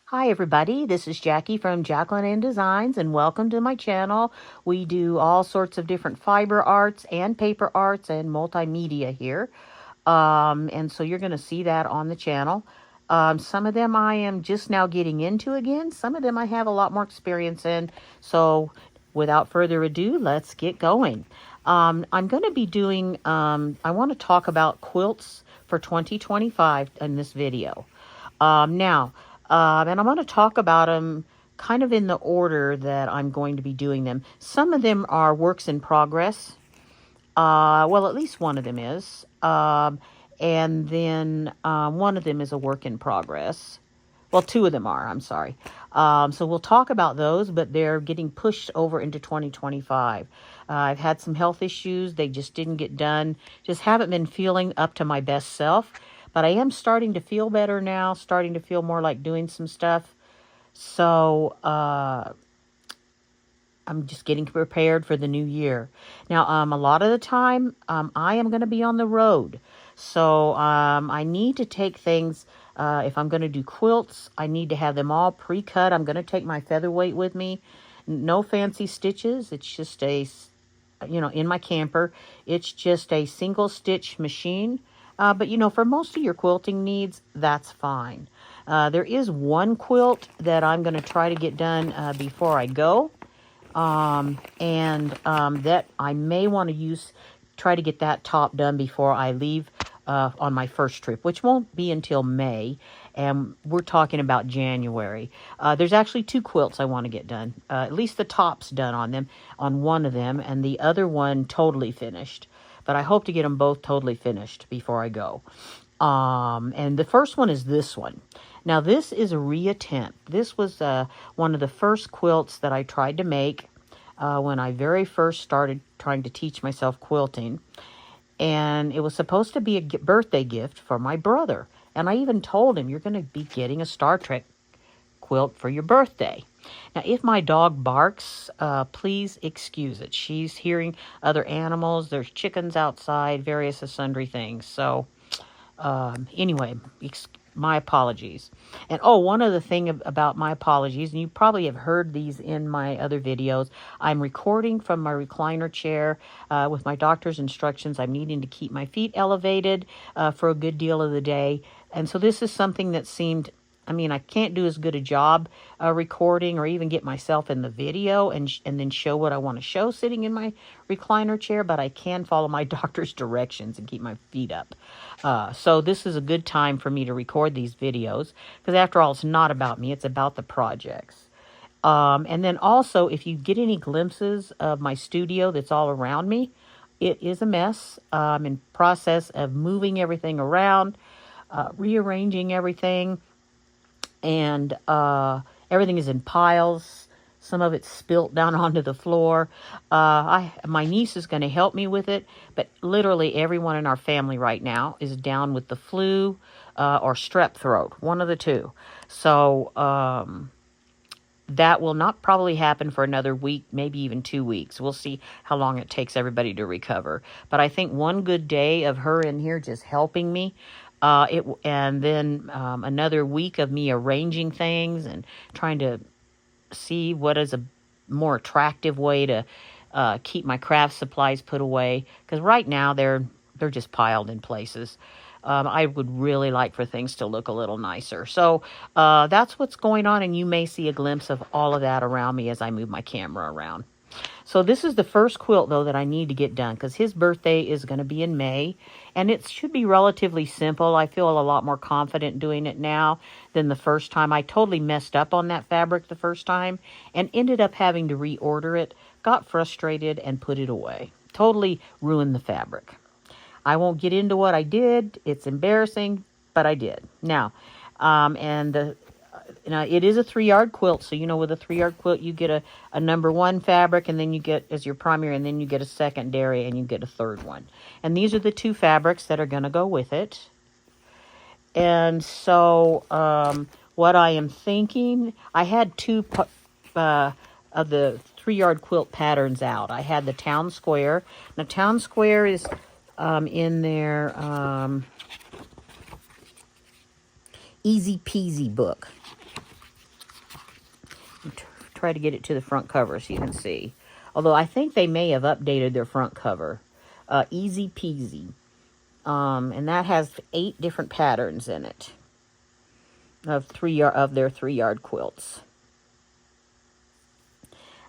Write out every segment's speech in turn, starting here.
Hi everybody, this is Jackie from Jacqueline and Designs and welcome to my channel. We do all sorts of different fiber arts and paper arts and multimedia here. And so you're going to see that on the channel. Some of them I am just now getting into again. Some of them I have a lot more experience in. So without further ado, let's get going. I'm going to be doing, I want to talk about quilts for 2025 in this video. And I'm going to talk about them kind of in the order that I'm going to be doing them. Some of them are works in progress. Well, at least one of them is. And then one of them is a work in progress. Well, two of them are, I'm sorry. So we'll talk about those, but they're getting pushed over into 2025. I've had some health issues. They just didn't get done. Just haven't been feeling up to my best self. But I am starting to feel better now, starting to feel more like doing some stuff. So I'm just getting prepared for the new year. Now, a lot of the time, I am going to be on the road. So I need to take things, if I'm going to do quilts, I need to have them all pre-cut. I'm going to take my featherweight with me. No fancy stitches. It's just in my camper, it's just a single stitch machine. But for most of your quilting needs, that's fine. There is one quilt that I'm going to try to get done before I go. That I may want to try to get that top done before I leave on my first trip, which won't be until May, and we're talking about January. There's actually two quilts I want to get done, at least the top's done on one of them, and the other one totally finished. But I hope to get them both totally finished before I go. And the first one is this one. Now, this is a reattempt. This was one of the first quilts that I tried to make when I very first started trying to teach myself quilting. And it was supposed to be a birthday gift for my brother. And I even told him, you're going to be getting a Star Trek quilt for your birthday. Now, if my dog barks, please excuse it. She's hearing other animals. There's chickens outside, various and sundry things. So anyway, my apologies. And one other thing about my apologies, and you probably have heard these in my other videos, I'm recording from my recliner chair with my doctor's instructions. I'm needing to keep my feet elevated for a good deal of the day. And so this is something that seemed, I can't do as good a job recording or even get myself in the video and then show what I want to show sitting in my recliner chair, but I can follow my doctor's directions and keep my feet up. So this is a good time for me to record these videos because after all, it's not about me, it's about the projects. And then also, if you get any glimpses of my studio that's all around me, it is a mess. I'm in process of moving everything around, rearranging everything. And everything is in piles. Some of it's spilt down onto the floor. My niece is going to help me with it, but literally everyone in our family right now is down with the flu or strep throat, one of the two. So that will not probably happen for another week, maybe even 2 weeks. We'll see how long it takes everybody to recover. But I think one good day of her in here just helping me, and then another week of me arranging things and trying to see what is a more attractive way to keep my craft supplies put away. Because right now they're just piled in places. I would really like for things to look a little nicer. So that's what's going on, and you may see a glimpse of all of that around me as I move my camera around. So this is the first quilt, though, that I need to get done because his birthday is going to be in May, and it should be relatively simple. I feel a lot more confident doing it now than the first time. I totally messed up on that fabric the first time and ended up having to reorder it, got frustrated, and put it away. Totally ruined the fabric. I won't get into what I did. It's embarrassing, but I did. Now, it is a 3-yard quilt. So, with a 3-yard quilt, you get a number 1 fabric, and then you get as your primary, and then you get a secondary, and you get a third one. And these are the 2 fabrics that are going to go with it. And so, what I am thinking, I had 2 of the 3-yard quilt patterns out. I had the Town Square. Now, Town Square is in their Easy Peasy book. try to get it to the front cover so you can see. Although I think they may have updated their front cover. Easy peasy. And that has 8 different patterns in it of their 3-yard quilts.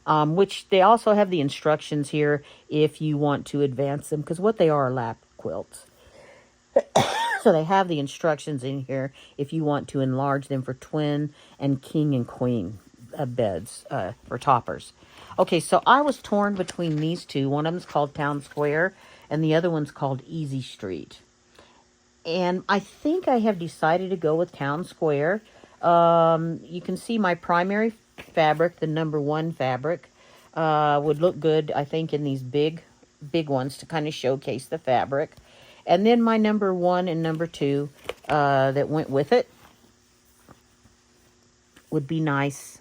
Which they also have the instructions here if you want to advance them, because what they are lap quilts. So they have the instructions in here if you want to enlarge them for twin and king and queen beds for toppers. Okay, so I was torn between these two. One of them's called Town Square, and the other one's called Easy Street. And I think I have decided to go with Town Square. You can see my primary fabric, the number 1 fabric, would look good, I think, in these big ones to kind of showcase the fabric. And then my number 1 and number 2 that went with it would be nice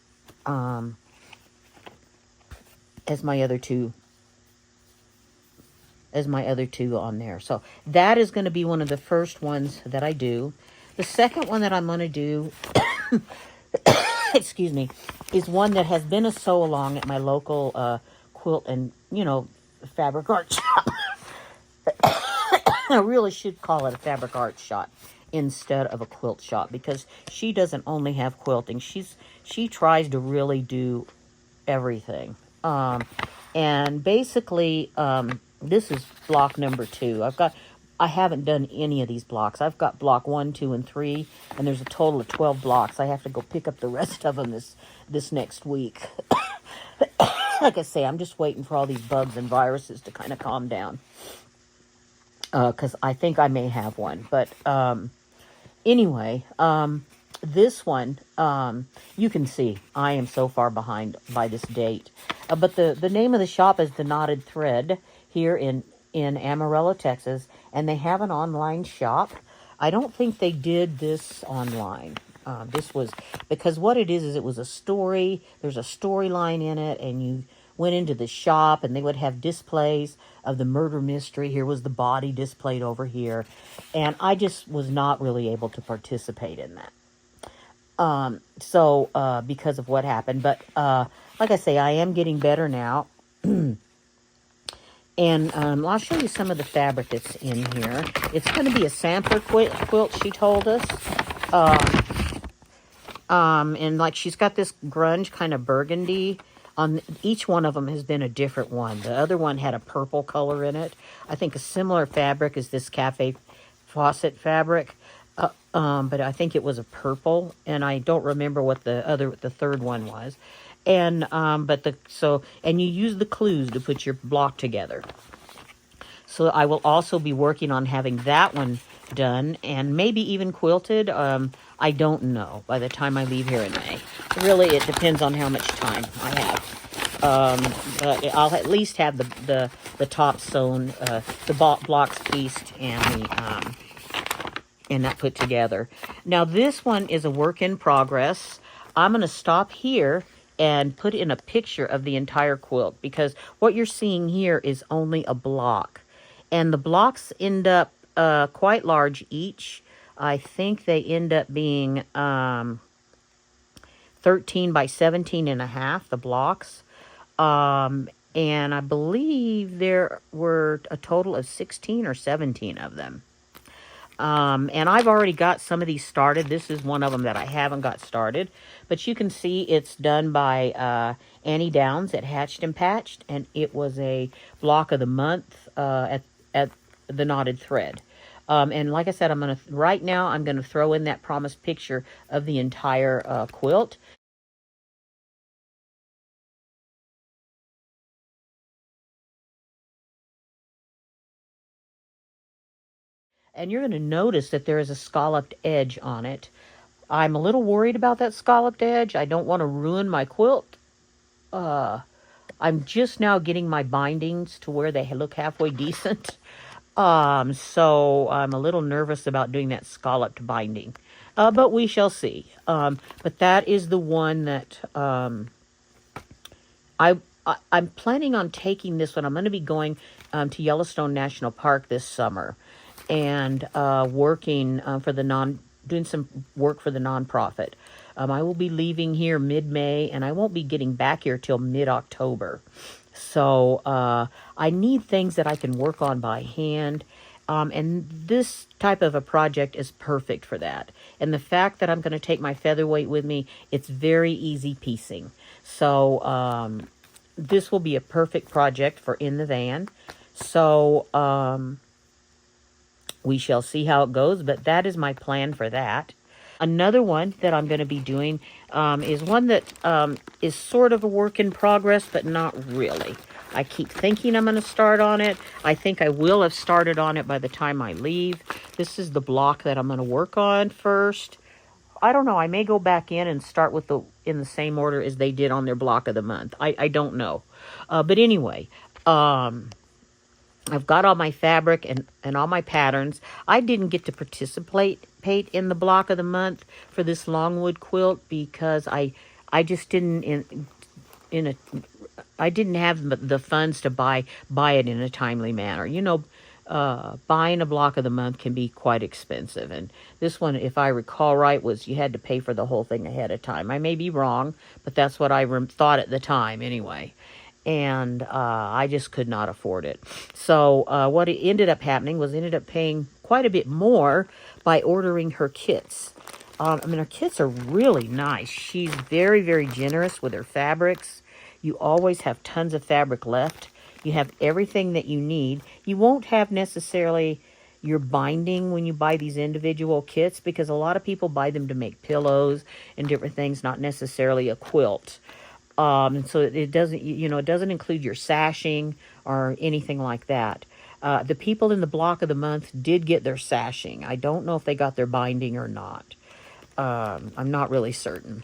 as my other two on there. So that is going to be one of the first ones that I do. The second one that I'm going to do, excuse me, is one that has been a sew-along at my local quilt and, fabric art shop. I really should call it a fabric art shop instead of a quilt shop, because she doesn't only have quilting. She tries to really do everything. And basically, this is block number 2. I haven't done any of these blocks. I've got block 1, 2, and 3, and there's a total of 12 blocks. I have to go pick up the rest of them this next week. Like I say, I'm just waiting for all these bugs and viruses to kind of calm down. Because I think I may have one. But anyway, this one, you can see I am so far behind by this date. But the name of the shop is The Knotted Thread here in Amarillo, Texas. And they have an online shop. I don't think they did this online. This was, because what it is it was a story. There's a storyline in it, and you went into the shop, and they would have displays of the murder mystery. Here was the body displayed over here. And I just was not really able to participate in that. Because of what happened. But like I say, I am getting better now. And I'll show you some of the fabric that's in here. It's going to be a sampler quilt, she told us. And like she's got this grunge kind of burgundy. On each one of them has been a different one. The other one had a purple color in it. I think a similar fabric is this Cafe Fawcett fabric. But I think it was a purple, and I don't remember what the third one was. And and you use the clues to put your block together. So I will also be working on having that one done, and maybe even quilted. I don't know by the time I leave here in May. Really, it depends on how much time I have. But I'll at least have the top sewn, the blocks pieced, and that put together. Now this one is a work in progress. I'm going to stop here and put in a picture of the entire quilt, because what you're seeing here is only a block. And the blocks end up quite large each. I think they end up being 13 by 17 and a half, the blocks. And I believe there were a total of 16 or 17 of them. And I've already got some of these started. This is one of them that I haven't got started. But you can see it's done by Annie Downs at Hatched and Patched. And it was a block of the month at the Knotted Thread. And like I said, right now I'm going to throw in that promised picture of the entire quilt. And you're going to notice that there is a scalloped edge on it. I'm a little worried about that scalloped edge. I don't want to ruin my quilt. I'm just now getting my bindings to where they look halfway decent. So I'm a little nervous about doing that scalloped binding. But we shall see. But that is the one that I'm planning on taking this one. I'm going to be going to Yellowstone National Park this summer and working for the doing some work for the nonprofit. I will be leaving here mid-May, and I won't be getting back here till mid-October. So I need things that I can work on by hand. And this type of a project is perfect for that. And the fact that I'm going to take my featherweight with me, it's very easy piecing. So this will be a perfect project for in the van. So we shall see how it goes, but that is my plan for that. Another one that I'm going to be doing is one that is sort of a work in progress, but not really. I keep thinking I'm going to start on it. I think I will have started on it by the time I leave. This is the block that I'm going to work on first. I don't know. I may go back in and start with in the same order as they did on their block of the month. I don't know. But anyway, I've got all my fabric and all my patterns. I didn't get to participate in the block of the month for this longwood quilt because I just didn't in a I didn't have the funds to buy it in a timely manner. You know, buying a block of the month can be quite expensive, and this one, if I recall right, was you had to pay for the whole thing ahead of time. I may be wrong, but that's what I thought at the time anyway. And I just could not afford it. So what ended up happening was ended up paying quite a bit more by ordering her kits. I mean, her kits are really nice. She's very, very generous with her fabrics. You always have tons of fabric left. You have everything that you need. You won't have necessarily your binding when you buy these individual kits because a lot of people buy them to make pillows and different things, not necessarily a quilt. And so it doesn't, it doesn't include your sashing or anything like that. The people in the block of the month did get their sashing. I don't know if they got their binding or not. I'm not really certain.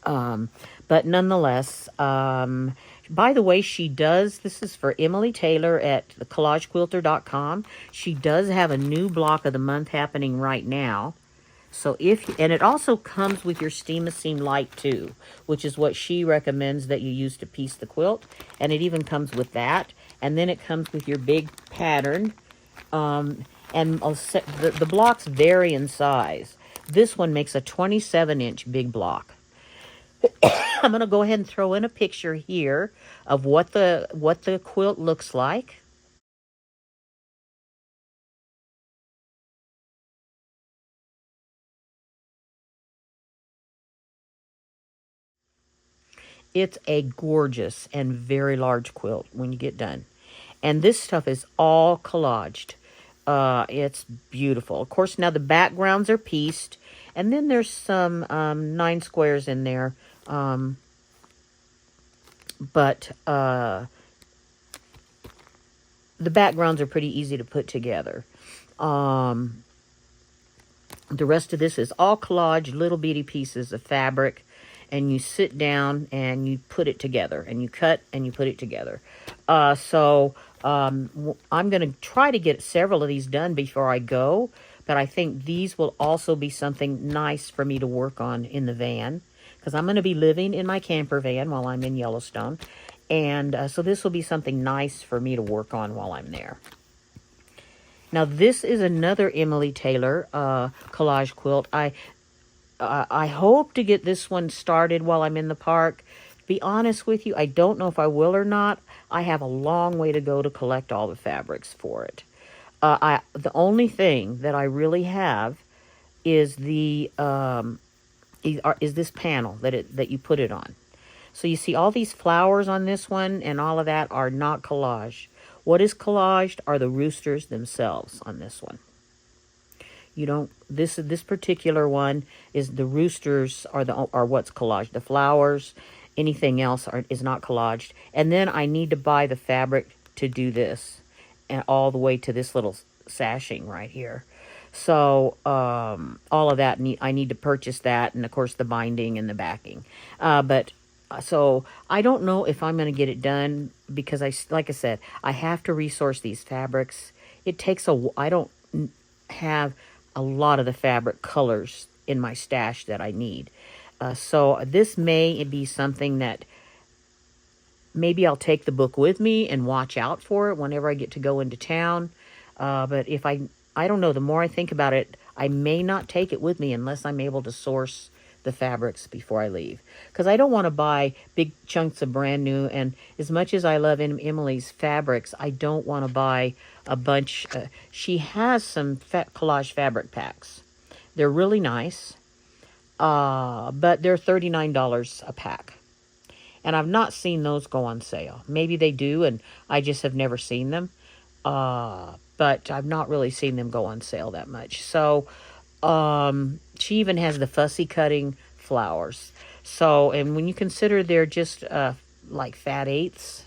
But nonetheless, by the way, this is for Emily Taylor at collagequilter.com. She does have a new block of the month happening right now. So and it also comes with your Steam-A-Seam light too, which is what she recommends that you use to piece the quilt. And it even comes with that. And then it comes with your big pattern. And the blocks vary in size. This one makes a 27-inch big block. I'm going to go ahead and throw in a picture here of what the quilt looks like. It's a gorgeous and very large quilt when you get done. And this stuff is all collaged. It's beautiful. Of course, now the backgrounds are pieced. And then there's some 9 squares in there. But the backgrounds are pretty easy to put together. The rest of this is all collaged, little bitty pieces of fabric. And you sit down and you put it together. And you cut and you put it together. So I'm going to try to get several of these done before I go. But I think these will also be something nice for me to work on in the van. Because I'm going to be living in my camper van while I'm in Yellowstone. And so this will be something nice for me to work on while I'm there. Now this is another Emily Taylor collage quilt. I hope to get this one started while I'm in the park. To be honest with you, I don't know if I will or not. I have a long way to go to collect all the fabrics for it. The only thing that I really have is is this panel that you put it on. So you see all these flowers on this one and all of that are not collage. What is collaged are the roosters themselves on this one. You don't, this particular one is the roosters are what's collaged. The flowers, anything else is not collaged. And then I need to buy the fabric to do this and all the way to this little sashing right here. So all of that, I need to purchase that, and of course the binding and the backing. So I don't know if I'm going to get it done because like I said, I have to resource these fabrics. It takes I don't have a lot of the fabric colors in my stash that I need. So this may be something that maybe I'll take the book with me and watch out for it whenever I get to go into town. But if I don't know, the more I think about it, I may not take it with me unless I'm able to source the fabrics before I leave, because I don't want to buy big chunks of brand new. And as much as I love Emily's fabrics, I don't want to buy a bunch. She has some collage fabric packs. They're really nice, but they're $39 a pack. And I've not seen those go on sale. Maybe they do, and I just have never seen them. But I've not really seen them go on sale that much. So she even has the fussy cutting flowers. So, and when you consider they're just like fat eighths,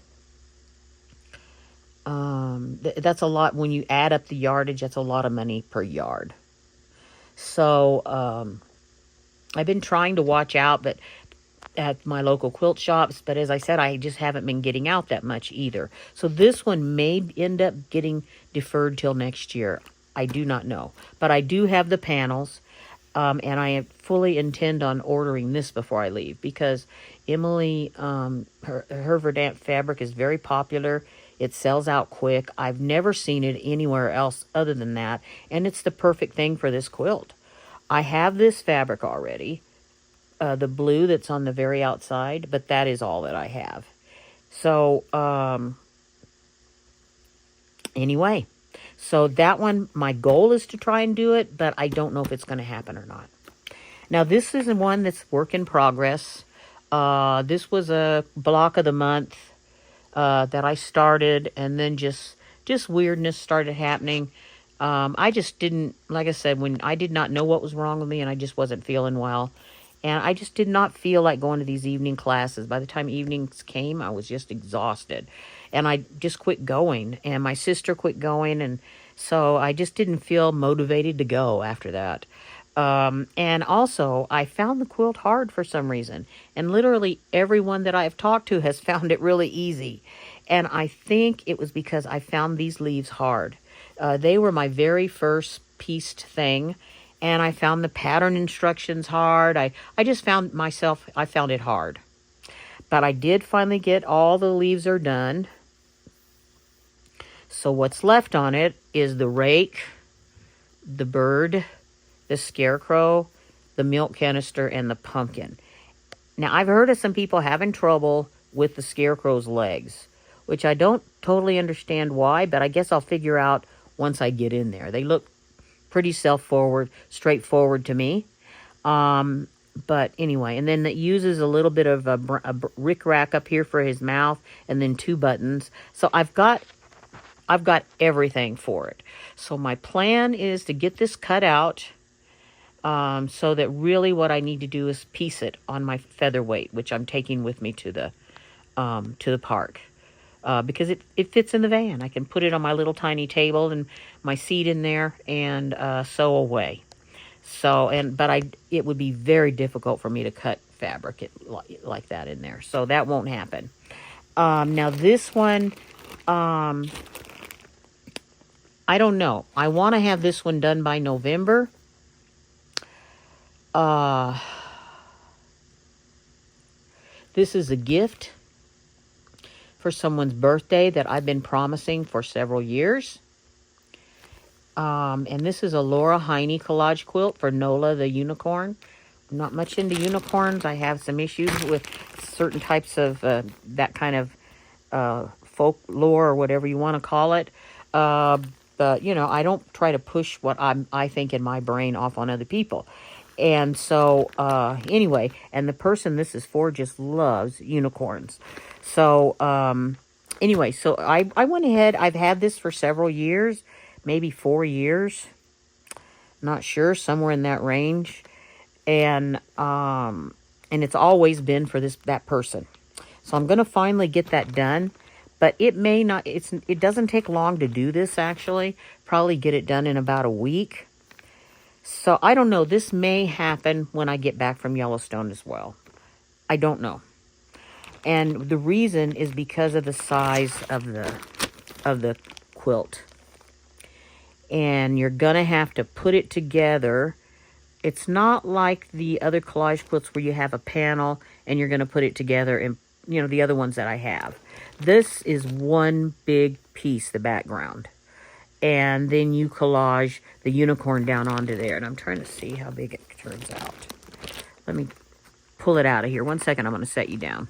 that's a lot. When you add up the yardage, that's a lot of money per yard. So I've been trying to watch out, but at my local quilt shops, but as I said, I just haven't been getting out that much either. So this one may end up getting deferred till next year. I do not know, but I do have the panels, and I fully intend on ordering this before I leave, because Emily, her Verdant fabric is very popular. It sells out quick. I've never seen it anywhere else other than that, and it's the perfect thing for this quilt. I have this fabric already, the blue that's on the very outside, but that is all that I have. So, anyway, so that one, my goal is to try and do it, but I don't know if it's going to happen or not. Now, this is one that's work in progress. This was a block of the month that I started, and then just weirdness started happening. I just didn't, like I said, when I did not know what was wrong with me, and I just wasn't feeling well. And I just did not feel like going to these evening classes. By the time evenings came, I was just exhausted. And I just quit going. And my sister quit going. And so I just didn't feel motivated to go after that. And also, I found the quilt hard for some reason. And literally everyone that I've talked to has found it really easy. And I think it was because I found these leaves hard. They were my very first pieced thing. And I found the pattern instructions hard. I just found myself, I found it hard. But I did finally get all the leaves are done. So what's left on it is the rake, the bird, the scarecrow, the milk canister, and the pumpkin. Now, I've heard of some people having trouble with the scarecrow's legs, which I don't totally understand why, but I guess I'll figure out once I get in there. They look pretty straightforward to me. But anyway, and then it uses a little bit of a rickrack up here for his mouth, and then 2 buttons. So I've got everything for it. So my plan is to get this cut out, so that really what I need to do is piece it on my featherweight, which I'm taking with me to the park. Because it fits in the van. I can put it on my little tiny table and my seat in there and sew away. So, it would be very difficult for me to cut fabric like that in there. So that won't happen. Now this one, I don't know. I want to have this one done by November. This is a gift for someone's birthday that I've been promising for several years. And this is a Laura Heine collage quilt for Nola the unicorn. I'm not much into unicorns. I have some issues with certain types of that kind of folklore or whatever you want to call it. But, you know, I don't try to push what I think in my brain off on other people. And so, anyway, and the person this is for just loves unicorns. So, anyway, so I went ahead. I've had this for several years, maybe 4 years. Not sure, somewhere in that range. And it's always been for that person. So I'm going to finally get that done. But it may not, it doesn't take long to do this, actually. Probably get it done in about a week. So I don't know. This may happen when I get back from Yellowstone as well. I don't know. And the reason is because of the size of the quilt. And you're going to have to put it together. It's not like the other collage quilts where you have a panel and you're going to put it together, and you know, the other ones that I have. This is one big piece, the background. and then you collage the unicorn down onto there. And I'm trying to see how big it turns out. Let me pull it out of here. 1 second, I'm going to set you down.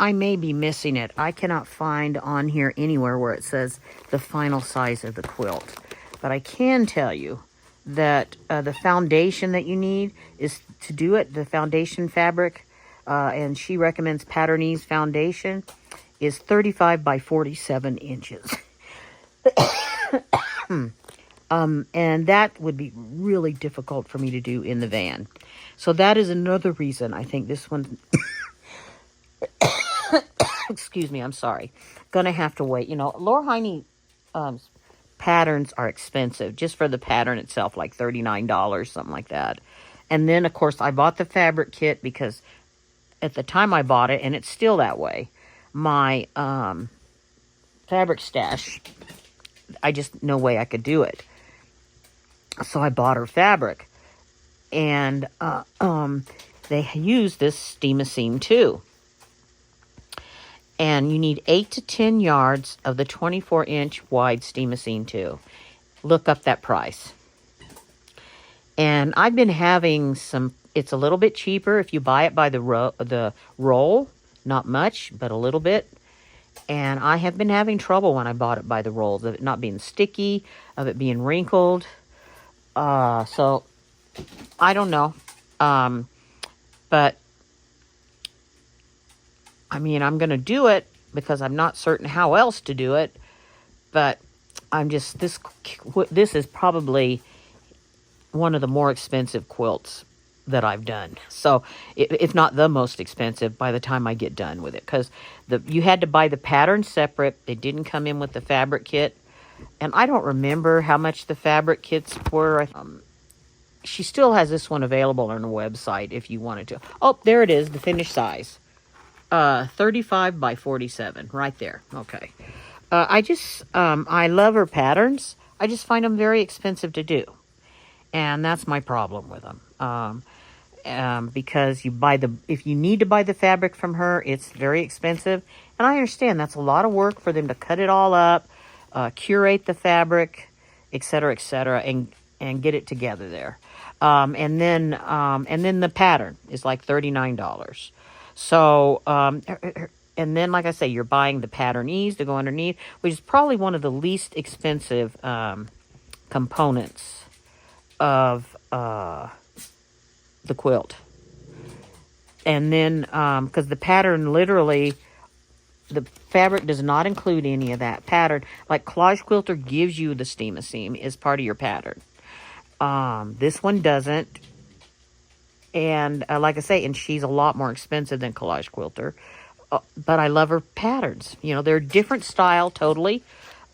I may be missing it. I cannot find on here anywhere where it says the final size of the quilt. But I can tell you that the foundation that you need is to do it, the foundation fabric, and she recommends Patternese foundation, is 35 by 47 inches. And that would be really difficult for me to do in the van. So that is another reason I think this one, excuse me, I'm sorry, gonna have to wait. You know, Laura Heine patterns are expensive, just for the pattern itself, like $39, something like that. And then, of course, I bought the fabric kit because at the time I bought it, and it's still that way, my fabric stash, I just, no way I could do it. So I bought her fabric, and they use this steam-a-seam too. And you need 8 to 10 yards of the 24-inch wide steam-a-seam too. Look up that price. And I've been having some, it's a little bit cheaper if you buy it by the roll. Not much, but a little bit. And I have been having trouble when I bought it by the rolls, of it not being sticky, of it being wrinkled. So, I don't know. But, I mean, I'm going to do it because I'm not certain how else to do it. But I'm just, this is probably one of the more expensive quilts that I've done. So, if not the most expensive by the time I get done with it. Because you had to buy the pattern separate. It didn't come in with the fabric kit. And I don't remember how much the fabric kits were. She still has this one available on her website if you wanted to. Oh, there it is, the finished size. 35 by 47, right there. Okay. I love her patterns. I just find them very expensive to do. And that's my problem with them. Because if you need to buy the fabric from her, it's very expensive. And I understand that's a lot of work for them to cut it all up, curate the fabric, etc., and get it together there. And then the pattern is like $39. So, and then, like I say, you're buying the Patternese to go underneath, which is probably one of the least expensive components of the quilt. And then, because the pattern literally, the fabric does not include any of that pattern. Like Collage Quilter gives you the steam-a-seam as part of your pattern. This one doesn't. And like I say, and she's a lot more expensive than Collage Quilter. But I love her patterns. You know, they're different style totally.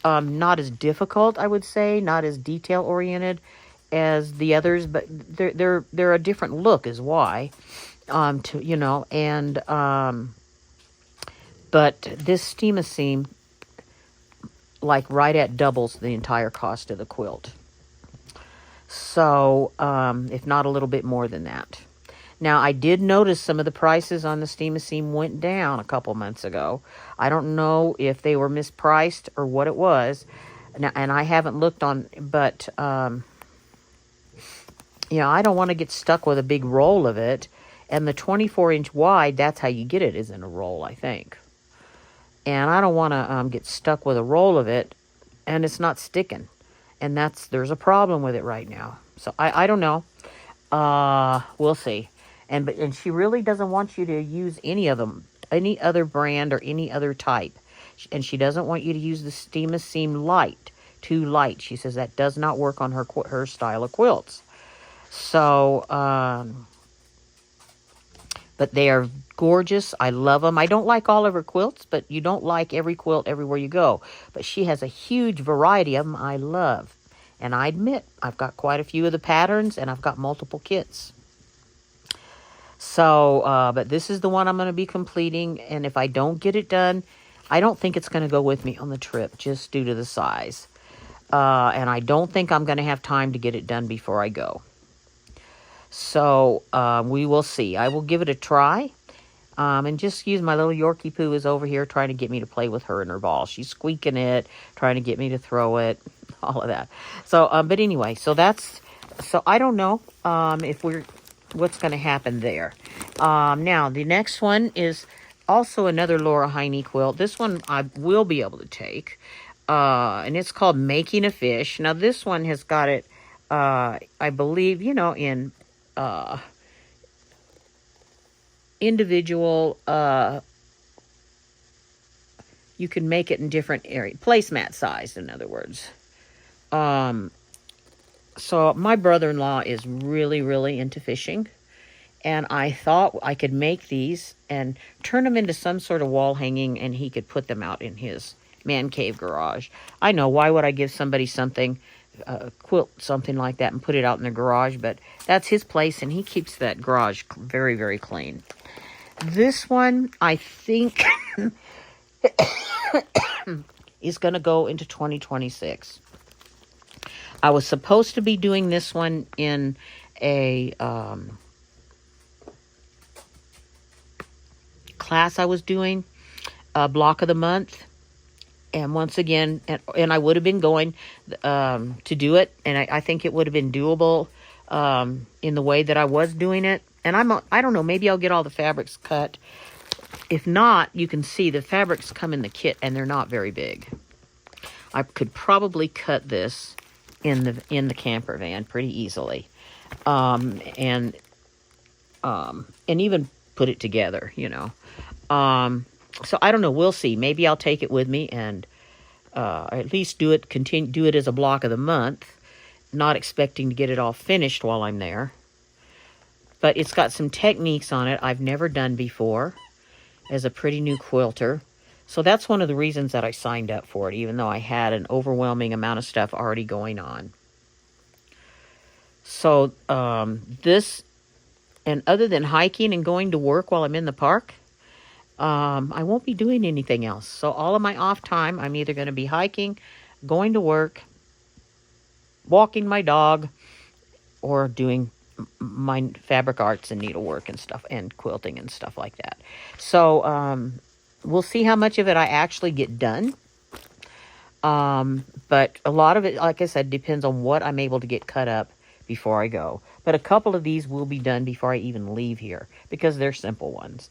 Not as difficult, I would say. Not as detail-oriented as the others. But they're a different look is why. But this steam-a-seam, like right at doubles the entire cost of the quilt. So, if not a little bit more than that. Now, I did notice some of the prices on the steam-a-seam went down a couple months ago. I don't know if they were mispriced or what it was. Now, and I haven't looked on, but, I don't want to get stuck with a big roll of it. And the 24-inch wide, that's how you get it, is in a roll, I think. And I don't want to get stuck with a roll of it, and it's not sticking. And there's a problem with it right now. So I don't know. We'll see. And she really doesn't want you to use any of them, any other brand or any other type. And she doesn't want you to use the steam-a-seam light, too light. She says that does not work on her style of quilts. So, but they are gorgeous. I love them. I don't like all of her quilts, but you don't like every quilt everywhere you go. But she has a huge variety of them I love. And I admit, I've got quite a few of the patterns, and I've got multiple kits. So, but this is the one I'm going to be completing. And if I don't get it done, I don't think it's going to go with me on the trip, just due to the size. And I don't think I'm going to have time to get it done before I go. So, we will see. I will give it a try. And just use my little Yorkie Poo is over here trying to get me to play with her and her ball. She's squeaking it, trying to get me to throw it. all of that. So, but anyway, so I don't know if what's going to happen there. Now, the next one is also another Laura Heine quilt. This one I will be able to take. And it's called Making a Fish. Now, this one has got it, I believe, in individual, you can make it in different area, placemat size, in other words. So my brother-in-law is really, really into fishing. And I thought I could make these and turn them into some sort of wall hanging, and he could put them out in his man cave garage. I know, why would I give somebody something, quilt something like that and put it out in the garage? But that's his place, and he keeps that garage very, very clean. This one, I think, is going to go into 2026. I was supposed to be doing this one in a class I was doing, a block of the month. And once again, and I would have been going to do it, and I think it would have been doable in the way that I was doing it. And I don't know, maybe I'll get all the fabrics cut. If not, you can see the fabrics come in the kit, and they're not very big. I could probably cut this in the camper van pretty easily, and even put it together, So I don't know. We'll see. Maybe I'll take it with me and at least do it as a block of the month, not expecting to get it all finished while I'm there. But it's got some techniques on it I've never done before as a pretty new quilter. So that's one of the reasons that I signed up for it, even though I had an overwhelming amount of stuff already going on. So this, and other than hiking and going to work while I'm in the park, I won't be doing anything else. So all of my off time, I'm either going to be hiking, going to work, walking my dog, or doing my fabric arts and needlework and stuff, and quilting and stuff like that. So we'll see how much of it I actually get done. But a lot of it, like I said, depends on what I'm able to get cut up before I go. But a couple of these will be done before I even leave here, because they're simple ones.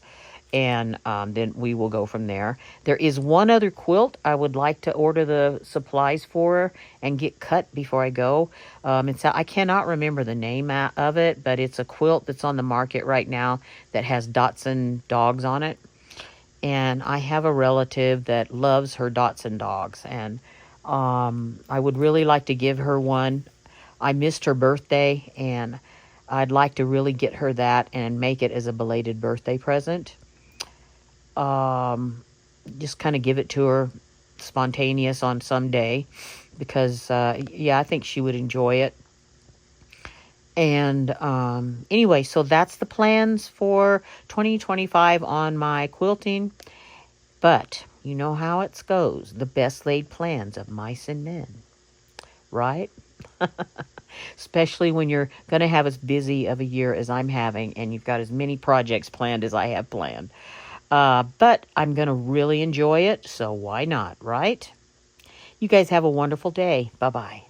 And then we will go from there. There is one other quilt I would like to order the supplies for and get cut before I go. I cannot remember the name of it, but it's a quilt that's on the market right now that has Dachshund dogs on it. And I have a relative that loves her Dachshund dogs, and I would really like to give her one. I missed her birthday, and I'd like to really get her that and make it as a belated birthday present. Just kind of give it to her spontaneous on some day, because I think she would enjoy it. And anyway, so that's the plans for 2025 on my quilting. But you know how it goes, the best laid plans of mice and men, right? Especially when you're going to have as busy of a year as I'm having, and you've got as many projects planned as I have planned. But I'm going to really enjoy it, so why not, right? You guys have a wonderful day. Bye-bye.